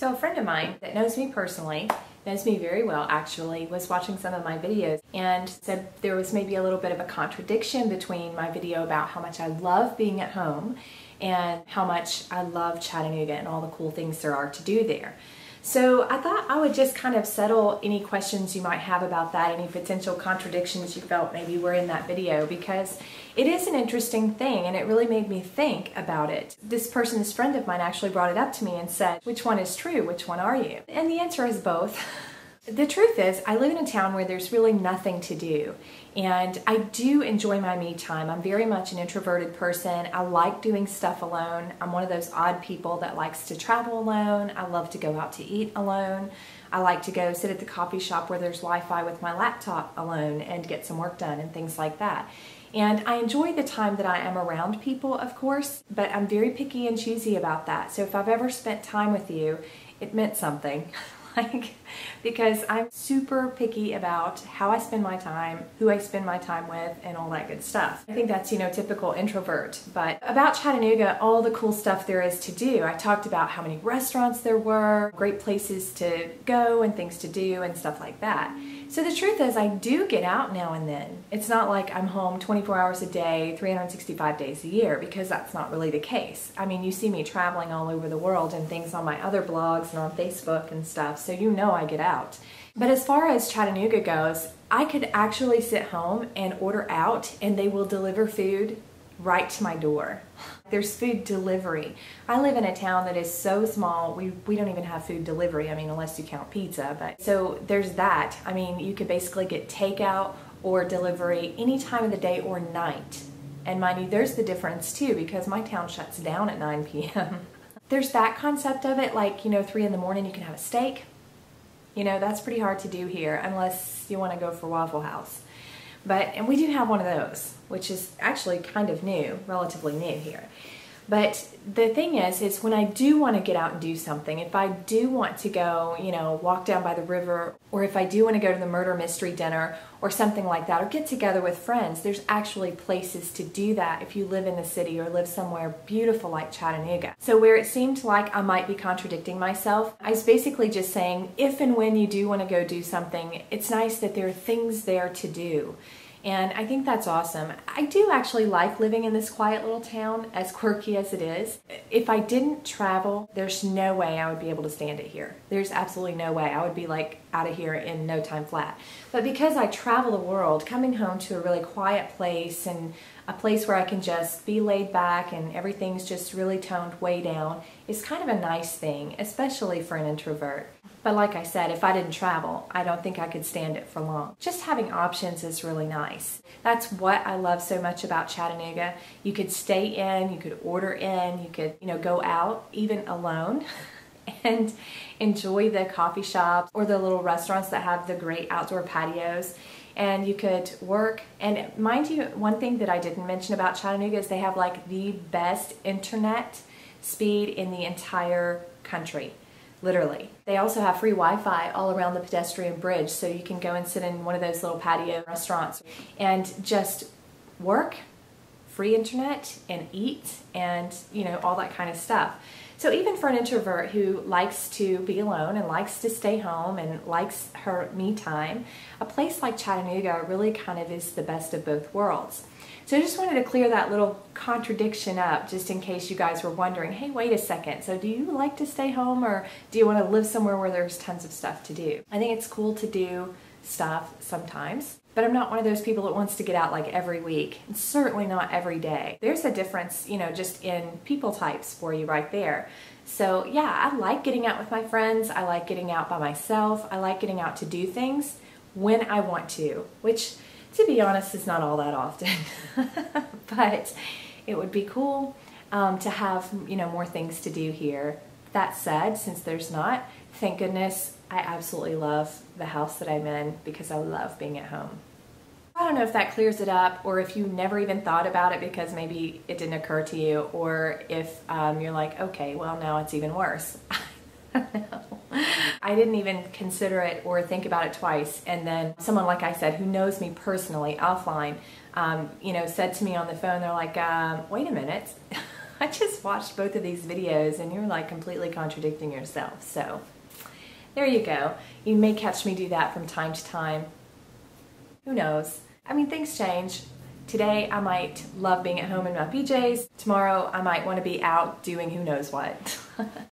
So a friend of mine that knows me personally, knows me very well actually, was watching some of my videos and said there was maybe a little bit of a contradiction between my video about how much I love being at home and how much I love Chattanooga and all the cool things there are to do there. So I thought I would just kind of settle any questions you might have about that, any potential contradictions you felt maybe were in that video, because it is an interesting thing and it really made me think about it. This friend of mine actually brought it up to me and said, which one is true? Which one are you? And the answer is both. The truth is, I live in a town where there's really nothing to do, and I do enjoy my me time. I'm very much an introverted person. I like doing stuff alone. I'm one of those odd people that likes to travel alone. I love to go out to eat alone. I like to go sit at the coffee shop where there's Wi-Fi with my laptop alone and get some work done and things like that. And I enjoy the time that I am around people, of course, but I'm very picky and choosy about that. So if I've ever spent time with you, it meant something. Because I'm super picky about how I spend my time, who I spend my time with, and all that good stuff. I think that's, typical introvert. But about Chattanooga, all the cool stuff there is to do. I talked about how many restaurants there were, great places to go and things to do and stuff like that. So the truth is, I do get out now and then. It's not like I'm home 24 hours a day, 365 days a year, because that's not really the case. I mean, you see me traveling all over the world and things on my other blogs and on Facebook and stuff, so I get out. But as far as Chattanooga goes, I could actually sit home and order out and they will deliver food right to my door. There's food delivery. I live in a town that is so small, we don't even have food delivery, I mean, unless you count pizza. But so there's that. I mean, you could basically get takeout or delivery any time of the day or night. And mind you, there's the difference too, because my town shuts down at 9 p.m. There's that concept of it, like, 3 in the morning you can have a steak. That's pretty hard to do here unless you want to go for Waffle House. And we do have one of those, which is actually kind of new, relatively new here. But the thing is when I do want to get out and do something, if I do want to go, walk down by the river, or if I do want to go to the murder mystery dinner or something like that, or get together with friends, there's actually places to do that if you live in the city or live somewhere beautiful like Chattanooga. So where it seemed like I might be contradicting myself, I was basically just saying if and when you do want to go do something, it's nice that there are things there to do. And I think that's awesome. I do actually like living in this quiet little town, as quirky as it is. If I didn't travel, there's no way I would be able to stand it here. There's absolutely no way. I would be like out of here in no time flat. But because I travel the world, coming home to a really quiet place and a place where I can just be laid back and everything's just really toned way down is kind of a nice thing, especially for an introvert. But like I said, if I didn't travel, I don't think I could stand it for long. Just having options is really nice. That's what I love so much about Chattanooga. You could stay in, you could order in, you could, go out even alone and enjoy the coffee shops or the little restaurants that have the great outdoor patios. And you could work. And mind you, one thing that I didn't mention about Chattanooga is they have like the best internet speed in the entire country. Literally. They also have free Wi-Fi all around the pedestrian bridge, so you can go and sit in one of those little patio restaurants and just work, free internet, and eat, and all that kind of stuff. So even for an introvert who likes to be alone and likes to stay home and likes her me time, a place like Chattanooga really kind of is the best of both worlds. So I just wanted to clear that little contradiction up, just in case you guys were wondering, hey, wait a second, so do you like to stay home or do you want to live somewhere where there's tons of stuff to do? I think it's cool to do stuff sometimes, but I'm not one of those people that wants to get out like every week, and certainly not every day. There's a difference, just in people types for you right there. So yeah, I like getting out with my friends, I like getting out by myself, I like getting out to do things when I want to, which to be honest is not all that often. But it would be cool to have more things to do here. That said, since there's not, thank goodness I absolutely love the house that I'm in because I love being at home. I don't know if that clears it up, or if you never even thought about it because maybe it didn't occur to you, or if you're like, okay, well now it's even worse. I don't know. I didn't even consider it or think about it twice, and then someone, like I said, who knows me personally offline, said to me on the phone, they're like, wait a minute, I just watched both of these videos and you're like completely contradicting yourself. So there you go. You may catch me do that from time to time. Who knows? I mean, things change. Today I might love being at home in my PJs. Tomorrow I might want to be out doing who knows what.